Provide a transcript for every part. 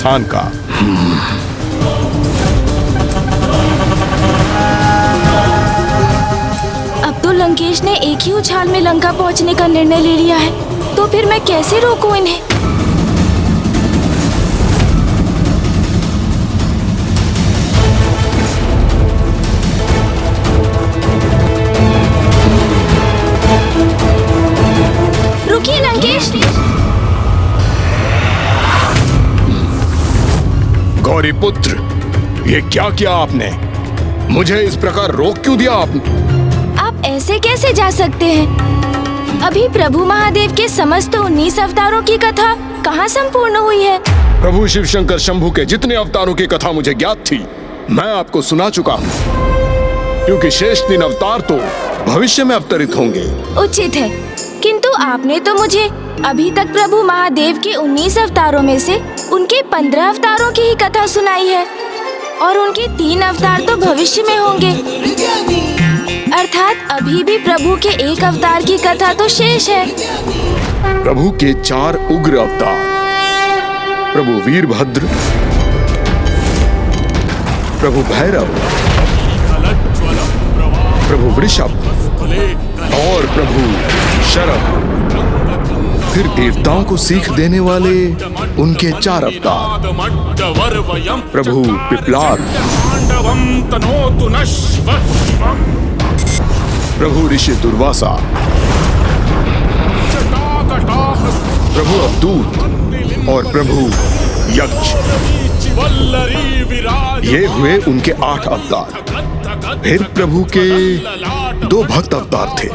स्थान का। अब तो लंकेश ने एक ही उछाल में लंका पहुंचने का निर्णय ले लिया है, तो फिर मैं कैसे रोकूं इन्हें? रुकिए लंकेश। गौरी पुत्र, ये क्या किया आपने? मुझे इस प्रकार रोक क्यों दिया आपने? आप ऐसे कैसे जा सकते हैं? अभी प्रभु महादेव के समस्त 19 अवतारों की कथा कहाँ संपूर्ण हुई है? प्रभु शिव शंकर शंभू के जितने अवतारों की कथा मुझे ज्ञात थी, मैं आपको सुना चुका हूँ, क्योंकि शेष 3 अवतार तो भविष्य में अवतरित होंगे। उचित है, किंतु आपने तो मुझे अभी तक प्रभु महादेव के 19 अवतारों में से उनके 15 अवतारों की ही कथा सुनाई है, और उनके 3 अवतार तो भविष्य में होंगे। अर्थात अभी भी प्रभु के एक अवतार की कथा तो शेष है। प्रभु के 4 उग्र अवतार, प्रभु वीरभद्र, प्रभु भैरव, प्रभु वृषभ और प्रभु शरभ। फिर देवताओं को सीख देने वाले उनके 4 अवतार, प्रभु पिपलाद, प्रभु ऋषि दुर्वासा, प्रभु अवधूत और प्रभु यक्ष। ये हुए उनके 8 अवतार। फिर प्रभु के 2 भक्त अवतार थे,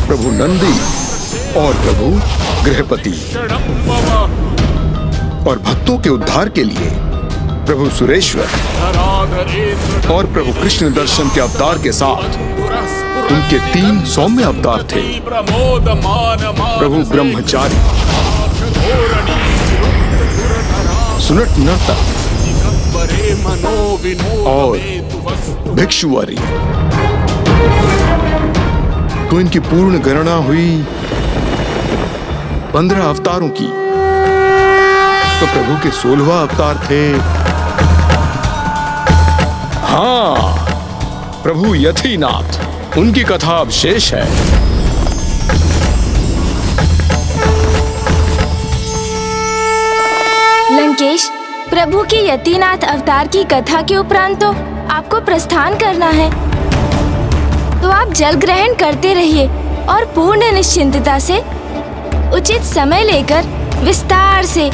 प्रभु नंदी और प्रभु गृहपति। और भक्तों के उद्धार के लिए प्रभु सुरेश्वर और प्रभु कृष्ण दर्शन के अवतार के साथ उनके 3 सौम्य अवतार थे, प्रभु ब्रह्मचारी, सुनट नर्तक और भिक्षुवरी। तो इनकी पूर्ण गणना हुई 15 अवतारों की। तो प्रभु के 16वां अवतार थे, हाँ, प्रभु यतीनाथ। उनकी कथा अब शेष है। लंकेश, प्रभु के यतीनाथ अवतार की कथा के उपरांत तो आपको प्रस्थान करना है, तो आप जल ग्रहण करते रहिए और पूर्ण निश्चिंतता से उचित समय लेकर विस्तार से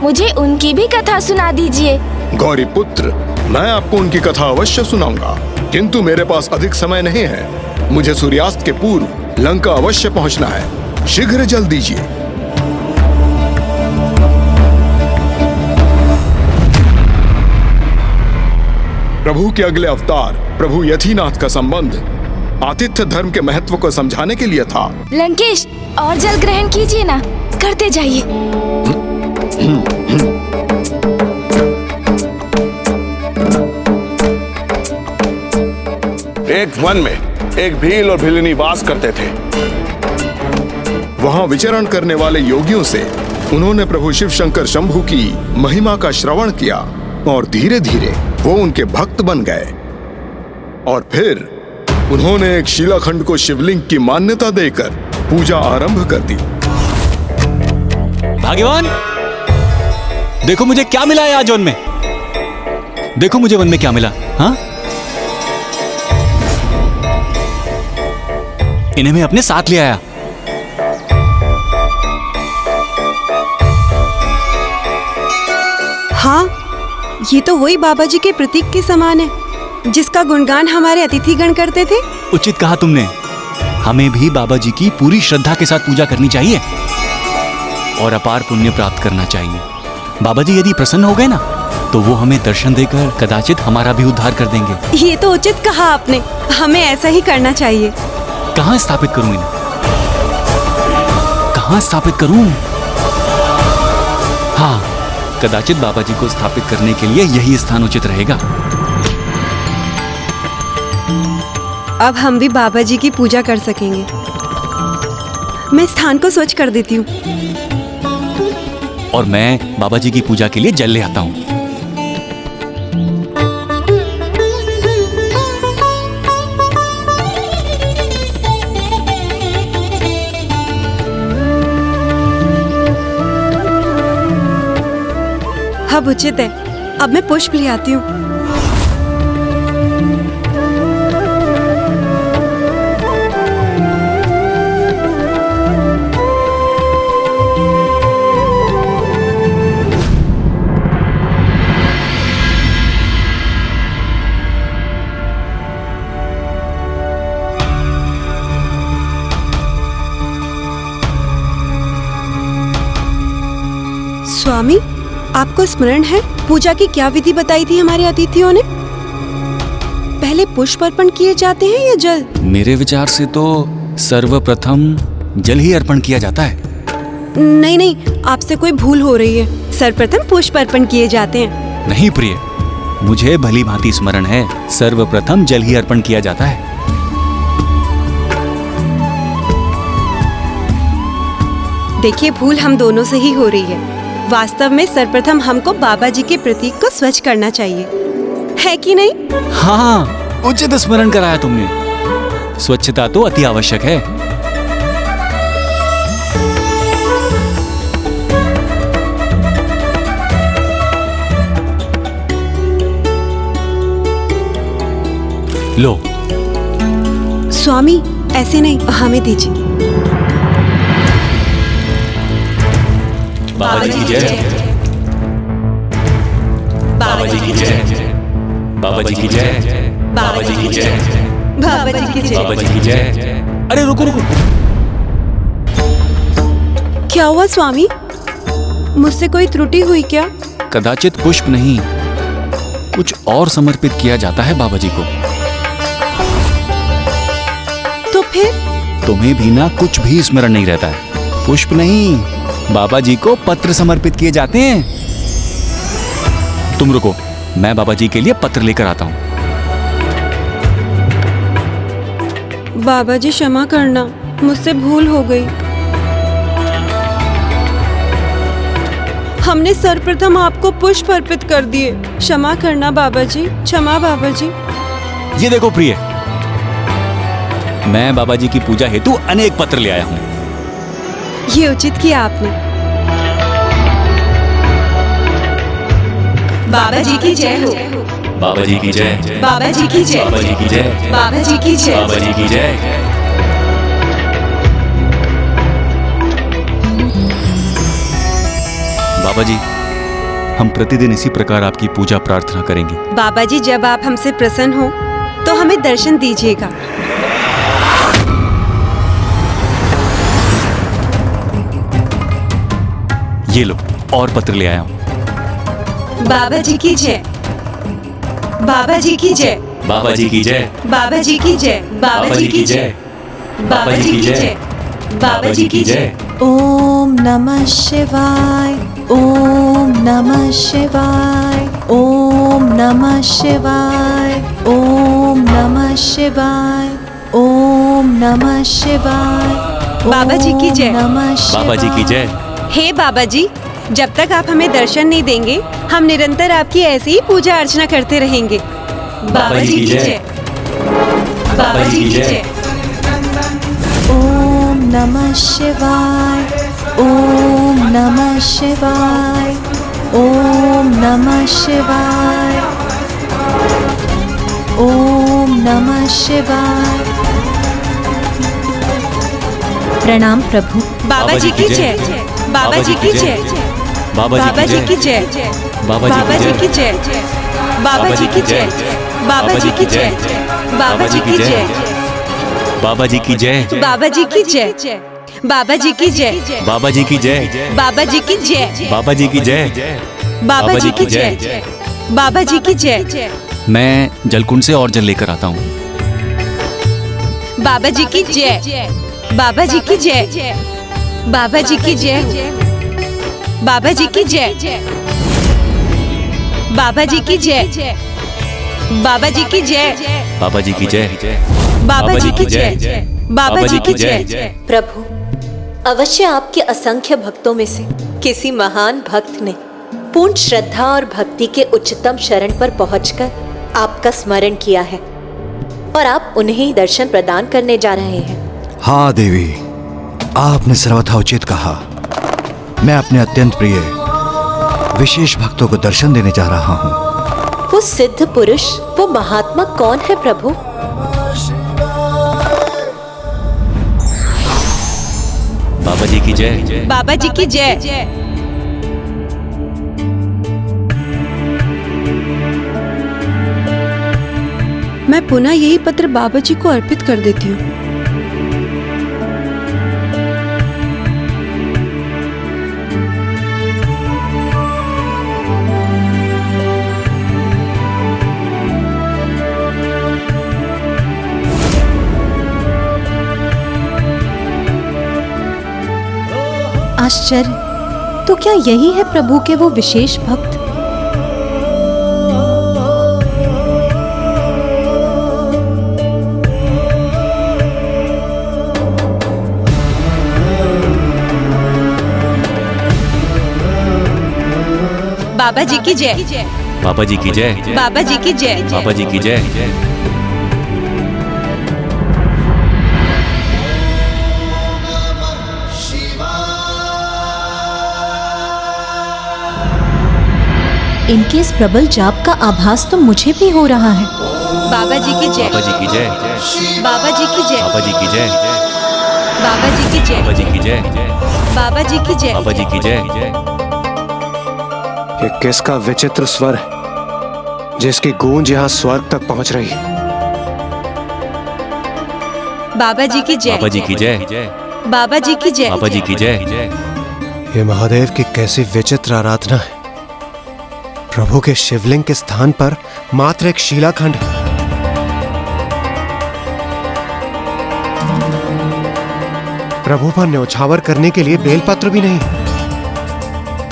मुझे उनकी भी कथा सुना दीजिए। गौरी पुत्र, मैं आपको उनकी कथा अवश्य सुनाऊंगा, किंतु मेरे पास अधिक समय नहीं है। मुझे सूर्यास्त के पूर्व लंका अवश्य पहुंचना है। शीघ्र जल दीजिए। प्रभु के अगले अवतार प्रभु यतीनाथ का संबंध आतिथ्य धर्म के महत्व को समझाने के लिए था। लंकेश, और जल ग्रहण कीजिए ना, करते जाइए। एक वन में एक भील और भिलनी वास करते थे। वहां विचरण करने वाले योगियों से उन्होंने प्रभु शिव शंकर शंभू की महिमा का श्रवण किया और धीरे धीरे वो उनके भक्त बन गए। और फिर उन्होंने एक शिलाखंड को शिवलिंग की मान्यता देकर पूजा आरंभ कर दी। भाग्यवान, देखो मुझे क्या मिला है आज वन में। देखो मुझे वन में क्या मिला। हाँ, इन्हें मैं अपने साथ ले आया। हाँ, ये तो वही बाबा जी के प्रतीक के समान है जिसका गुणगान हमारे अतिथिगण करते थे। उचित कहा तुमने। हमें भी बाबा जी की पूरी श्रद्धा के साथ पूजा करनी चाहिए और अपार पुण्य प्राप्त करना चाहिए। बाबा जी यदि प्रसन्न हो गए ना, तो वो हमें दर्शन देकर कदाचित हमारा भी उद्धार कर देंगे। ये तो उचित कहा आपने, हमें ऐसा ही करना चाहिए। कहाँ स्थापित करूं इन्हें? कहाँ स्थापित करूं? हाँ, कदाचित बाबा जी को स्थापित करने के लिए यही स्थान उचित रहेगा। अब हम भी बाबा जी की पूजा कर सकेंगे। मैं स्थान को स्वच्छ कर देती हूँ। और मैं बाबा जी की पूजा के लिए जल ले आता हूँ। अब उचित है, अब मैं पुष्प ले आती हूँ। स्वामी, आपको स्मरण है पूजा की क्या विधि बताई थी हमारे अतिथियों ने? पहले पुष्प अर्पण किए जाते हैं या जल? मेरे विचार से तो सर्वप्रथम जल ही अर्पण किया जाता है। नहीं नहीं, आपसे कोई भूल हो रही है। सर्वप्रथम पुष्प अर्पण किए जाते हैं। नहीं प्रिय, मुझे भली भांति स्मरण है, सर्वप्रथम जल ही अर्पण किया जाता है। देखिए, भूल हम दोनों से ही हो रही है। वास्तव में सर्वप्रथम हमको बाबा जी के प्रतीक को स्वच्छ करना चाहिए, है कि नहीं? हाँ, उचित स्मरण कराया तुमने। स्वच्छता तो अति आवश्यक है। लो। स्वामी, ऐसे नहीं, हमें दीजिए। बाबा जी की जय। बाबा जी की जय। बाबा जी की जय। बाबा जी की जय। बाबा जी की जय। बाबा जी की जय। अरे रुको रुको। क्या हुआ स्वामी? मुझसे कोई त्रुटि हुई क्या? कदाचित पुष्प नहीं, कुछ और समर्पित किया जाता है बाबा जी को। तो फिर? तुम्हें भी ना कुछ भी स्मरण नहीं रहता है। पुष्प नहीं, बाबा जी को पत्र समर्पित किए जाते हैं। तुम रुको, मैं बाबा जी के लिए पत्र लेकर आता हूँ। बाबा जी क्षमा करना, मुझसे भूल हो गई। हमने सर्वप्रथम आपको पुष्प अर्पित कर दिए। क्षमा करना बाबा जी, क्षमा बाबा जी। ये देखो प्रिय, मैं बाबा जी की पूजा हेतु अनेक पत्र ले आया हूँ। ये उचित किया आपने। बाबा जी की जय हो। बाबा जी की जय। बाबा जी की जय। बाबा जी की जय। बाबा जी की जय। बाबा जी की जय। बाबा जी, हम प्रतिदिन इसी प्रकार आपकी पूजा प्रार्थना करेंगे। बाबा जी, जब आप हमसे प्रसन्न हो तो हमें दर्शन दीजिएगा। ये लो, और पत्र ले आया हूँ। बाबा जी की जय। बाबा जी की जय। बाबा जी की जय। बाबा जी की जय। बाबा जी की जय। बाबा जी की जय। बाबा जी की जय। ओम नमः शिवाय। ओम नमः शिवाय। ओम नमः शिवाय। ओम नमः शिवाय। ओम नमः शिवाय। बाबा जी की जय। बाबा जी की जय। हे बाबा जी, जब तक आप हमें दर्शन नहीं देंगे, हम निरंतर आपकी ऐसे ही पूजा अर्चना करते रहेंगे। बाबा जी की जय। बाबा जी की जय। ओम नमः शिवाय। ओम नमः शिवाय। ओम नमः शिवाय। ओम नमः शिवाय। प्रणाम प्रभु। बाबा जी की जय। बाबा जी की जय। बाबा जी की जय। बाबा जी की जय। बाबा जी की जय। बाबा जी की जय। बाबा जी की जय। बाबा जी की जय। बाबा जी की जय। बाबा जी की जय। बाबा जी की जय। बाबा जी की जय। बाबा जी की जय। बाबा जी की जय। बाबा जी की जय। मैं जलकुंड से और जल लेकर आता हूँ। बाबा जी की जय। बाबा जी की जय। बाबा जी की जय। बाबा जी की जय। बाबा जी की जय। बाबा जी की जय। बाबा जी की जय। बाबा जी की जय। बाबा जी की जय। प्रभु, अवश्य आपके असंख्य भक्तों में से किसी महान भक्त ने पूर्ण श्रद्धा और भक्ति के उच्चतम शरण पर पहुंचकर आपका स्मरण किया है और आप उन्हें ही दर्शन प्रदान करने जा रहे हैं। हाँ देवी, आपने सर्वथा उचित कहा। मैं अपने अत्यंत प्रिय विशेष भक्तों को दर्शन देने जा रहा हूँ। वो सिद्ध पुरुष, वो महात्मा कौन है प्रभु? बाबा जी की जय। बाबा जी की जय। मैं पुनः यही पत्र बाबा जी को अर्पित कर देती हूँ। आश्चर्य, तो क्या यही है प्रभु के वो विशेष भक्त? बाबा जी की जय। बाबा जी की जय। बाबा जी की जय। बाबा जी की जय। इनके इस प्रबल जाप का आभास तो मुझे भी हो रहा है। बाबा जी की जय। बाबा जी की जय। बाबा जी की जय। बाबा जी की जय। बाबा जी की जय। बाबा जी की जय। बाबा जी की जय। बाबा जी की जय। ये किसका विचित्र स्वर है जिसकी गूंज यहाँ स्वर्ग तक पहुंच रही है? बाबा जी की जय। बाबा जी की जय। बाबा जी की जय। बाबा जी की जय। ये महादेव की कैसी विचित्र आराधना है। प्रभु के शिवलिंग के स्थान पर मात्र एक शिलाखंड है। प्रभु पर न्यौछावर करने के लिए बेलपत्र भी नहीं,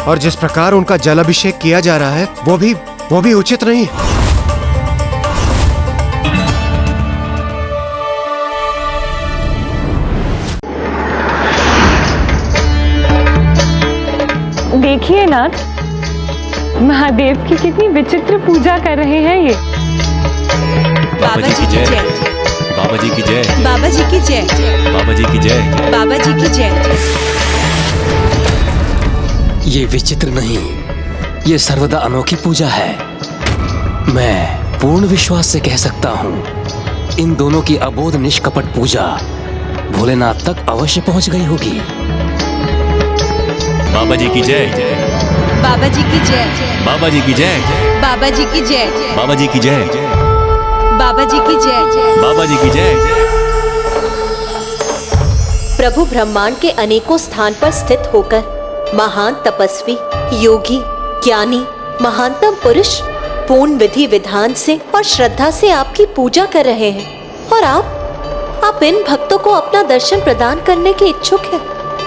और जिस प्रकार उनका जल अभिषेक किया जा रहा है वो भी उचित नहीं है। देखिए नाथ, महादेव की कितनी विचित्र पूजा कर रहे हैं ये। बाबा जी की जय। बाबा जी की जय। बाबा जी की जय। बाबा जी की जय। बाबा जी की जय। ये विचित्र नहीं, ये सर्वदा अनोखी पूजा है। मैं पूर्ण विश्वास से कह सकता हूँ, इन दोनों की अबोध निष्कपट पूजा भोलेनाथ तक अवश्य पहुंच गई होगी। बाबा जी की जय। बाबा जी की जय। बाबा जी की जय। बाबा जी की जय। बाबा जी की जय। बाबा जी की जय। बाबा जी की जय। प्रभु ब्रह्मांड के अनेकों स्थान पर स्थित होकर महान तपस्वी, योगी, ज्ञानी, महानतम पुरुष पूर्ण विधि विधान से और श्रद्धा से आपकी पूजा कर रहे हैं, और आप इन भक्तों को अपना दर्शन प्रदान करने के इच्छुक हैं,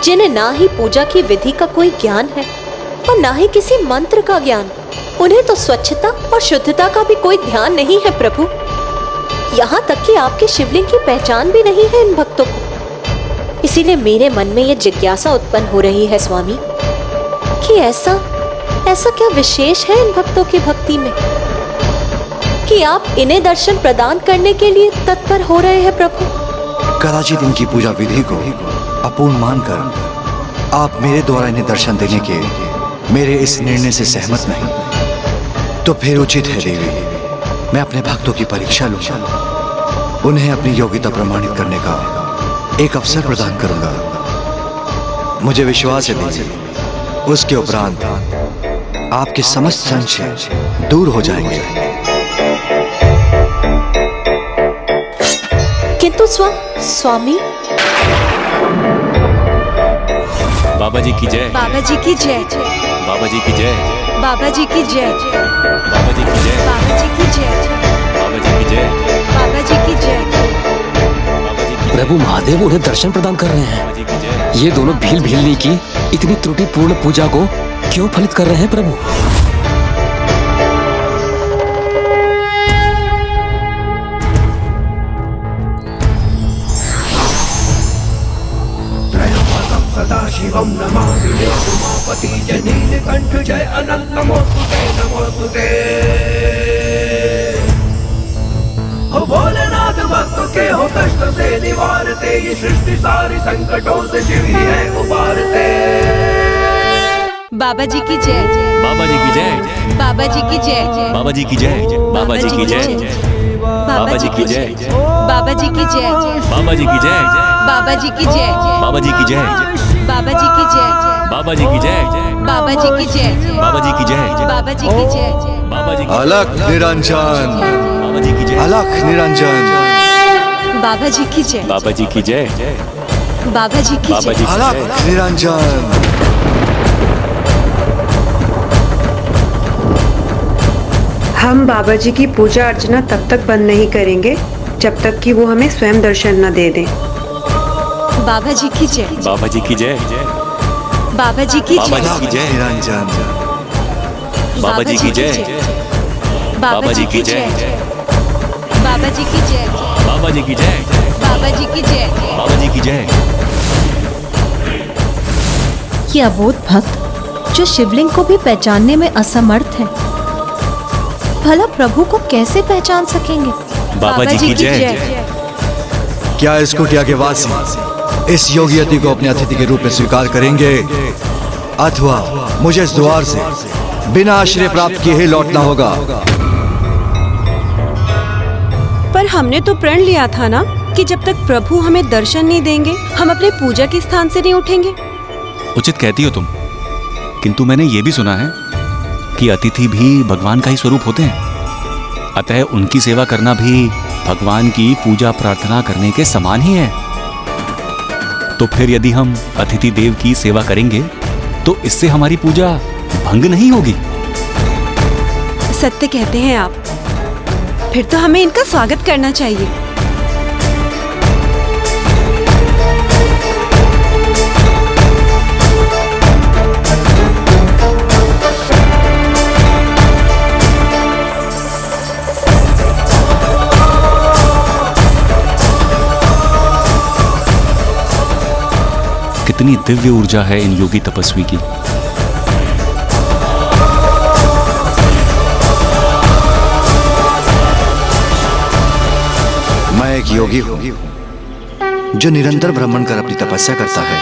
जिन्हें ना ही पूजा की विधि का कोई ज्ञान है और ना ही किसी मंत्र का ज्ञान। उन्हें तो स्वच्छता और शुद्धता का भी कोई ध्यान नहीं है प्रभु। यहाँ तक कि आपके शिवलिंग की पहचान भी नहीं है इन भक्तों को। इसीलिए मेरे मन में यह जिज्ञासा उत्पन्न हो रही है स्वामी, कि ऐसा क्या विशेष है इन भक्तों की भक्ति में कि आप इन्हें दर्शन प्रदान करने के लिए तत्पर हो रहे हैं प्रभु। कदाचित इनकी पूजा विधि को अपूर्ण मानकर आप मेरे द्वारा इन्हें दर्शन देने के मेरे इस निर्णय से सहमत नहीं, तो फिर उचित है देवी, मैं अपने भक्तों की परीक्षा लूंगा, उन्हें अपनी योग्यता प्रमाणित करने का एक अवसर प्रदान करूंगा। मुझे विश्वास है देवी, उसके उपरांत आपके समस्त संशय दूर हो जाएंगे। किंतु स्वामी। बाबा जी की जय। बाबा जी की जय। बाबा जी की जय। बाबा जी की जय। बाबा जी की जय। बाबा जी की जय। बाबा जी की जय। बाबा जी की जय। प्रभु महादेव उन्हें दर्शन प्रदान कर रहे हैं। ये दोनों भील भीलनी की इतनी त्रुटिपूर्ण पूजा को क्यों फलित कर रहे हैं प्रभु? जय अनंत नमोस्तुते नमोस्तुते। हो भोलेनाथ भक्तों के हो कष्ट से निवारते, ये सृष्टि सारी संकटों से शिव ही है उबारते। बाबा जी की जय। बाबा जी की जय। बाबा जी की जय। बाबा जी की जय। बाबा जी की जय। बाबा जी की जय। बाबा जी की जय। बाबा जी की जय। बाबा जी की जय। बाबा जी की जय। बाबा जी की जय। बाबा जी की जय। बाबा जी की जय। बाबा जी की जय। बाबा जी की जय। बाबा जी अलख निरंजन। बाबा जी की जय। अलख निरंजन। बाबा जी की जय। बाबा जी की जय। बाबा जी की जय। अलख निरंजन। हम बाबा जी की पूजा अर्चना तब तक बंद नहीं करेंगे जब तक कि वो हमें स्वयं दर्शन न दे दें। बाबा जी की जय। बाबा जी की जय। बाबा जी की बाबा जय। जी की जय। निरंजन। बाबा जी की जय। बाबा जी की जय। बाबा जी की जय। बाबा जी की जय। बाबा जी की जय। बाबा जी की जय। ये अबोध भक्त जो शिवलिंग को भी पहचानने में असमर्थ है, भला प्रभु को कैसे पहचान सकेंगे? बाबा जी की जय। क्या इस कुटिया के वासी इस योगी यति को अपने अतिथि के रूप में स्वीकार करेंगे, अथवा मुझे इस द्वार से बिना आश्रय प्राप्त किए ही लौटना होगा? पर हमने तो प्रण लिया था ना कि जब तक प्रभु हमें दर्शन नहीं देंगे हम अपने पूजा के स्थान से नहीं उठेंगे। उचित कहती हो तुम, किंतु मैंने ये भी सुना है कि अतिथि भी भगवान का ही स्वरूप होते हैं, अतः उनकी सेवा करना भी भगवान की पूजा प्रार्थना करने के समान ही है। तो फिर यदि हम अतिथि देव की सेवा करेंगे तो इससे हमारी पूजा भंग नहीं होगी। सत्य कहते हैं आप, फिर तो हमें इनका स्वागत करना चाहिए। कितनी दिव्य ऊर्जा है इन योगी तपस्वी की। मैं एक योगी हूँ जो निरंतर भ्रमण कर अपनी तपस्या करता है।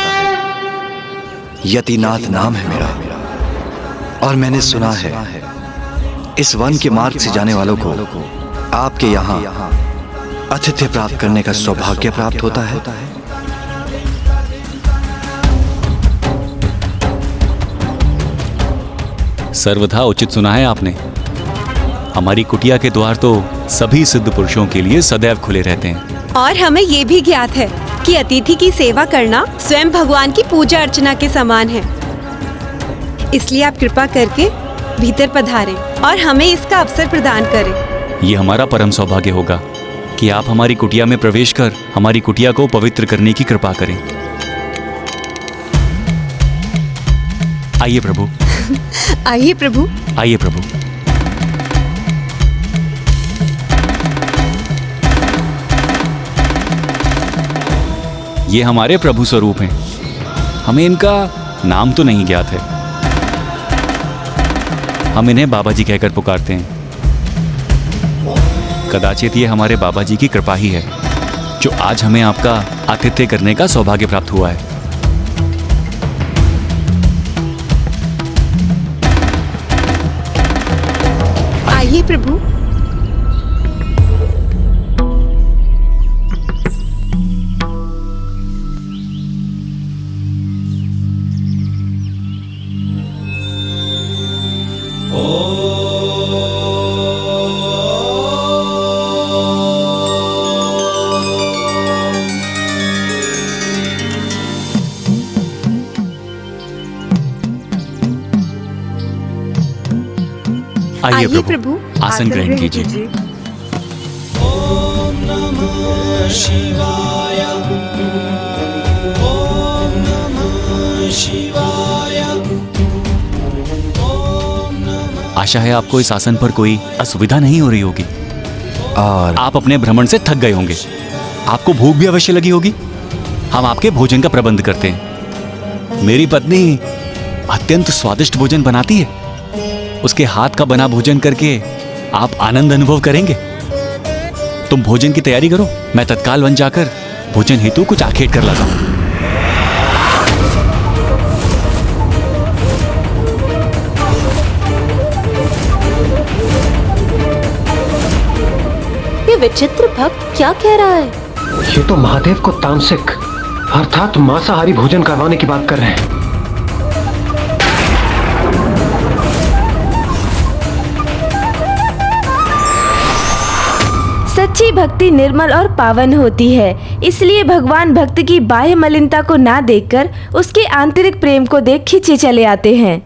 यतिनाथ नाम है मेरा, और मैंने सुना है इस वन के मार्ग से जाने वालों को आपके यहाँ आतिथ्य प्राप्त करने का सौभाग्य प्राप्त होता है। सर्वथा उचित सुना है आपने। हमारी कुटिया के द्वार तो सभी सिद्ध पुरुषों के लिए सदैव खुले रहते हैं। और हमें ये भी ज्ञात है कि अतिथि की सेवा करना स्वयं भगवान की पूजा अर्चना के समान है। इसलिए आप कृपा करके भीतर पधारें और हमें इसका अवसर प्रदान करें। ये हमारा परम सौभाग्य होगा कि आप हमारी कुटिया में प्रवेश कर हमारी कुटिया को पवित्र करने की कृपा करें। आइए प्रभु। आइए प्रभु। आइए प्रभु। ये हमारे प्रभु स्वरूप हैं। हमें इनका नाम तो नहीं ज्ञात है, हम इन्हें बाबा जी कहकर पुकारते हैं। कदाचित ये हमारे बाबा जी की कृपा ही है जो आज हमें आपका आतिथ्य करने का सौभाग्य प्राप्त हुआ है। आइए प्रभु। आइए प्रभु, आसन ग्रहण कीजिए। ओम नमः शिवाय। ओम नमः शिवाय। आशा है आपको इस आसन पर कोई असुविधा नहीं हो रही होगी और आप अपने भ्रमण से थक गए होंगे। आपको भूख भी अवश्य लगी होगी। हम आपके भोजन का प्रबंध करते हैं। मेरी पत्नी अत्यंत स्वादिष्ट भोजन बनाती है। उसके हाथ का बना भोजन करके आप आनंद अनुभव करेंगे। तुम भोजन की तैयारी करो, मैं तत्काल वन जाकर भोजन हेतु कुछ आखेट कर लाता हूं। ये विचित्र भक्त क्या कह रहा है? ये तो महादेव को तामसिक अर्थात मांसाहारी भोजन करवाने की बात कर रहे हैं। सच्ची भक्ति निर्मल और पावन होती है, इसलिए भगवान भक्त की बाह्य मलिनता को ना देखकर उसके आंतरिक प्रेम को देख खिंचे चले आते हैं।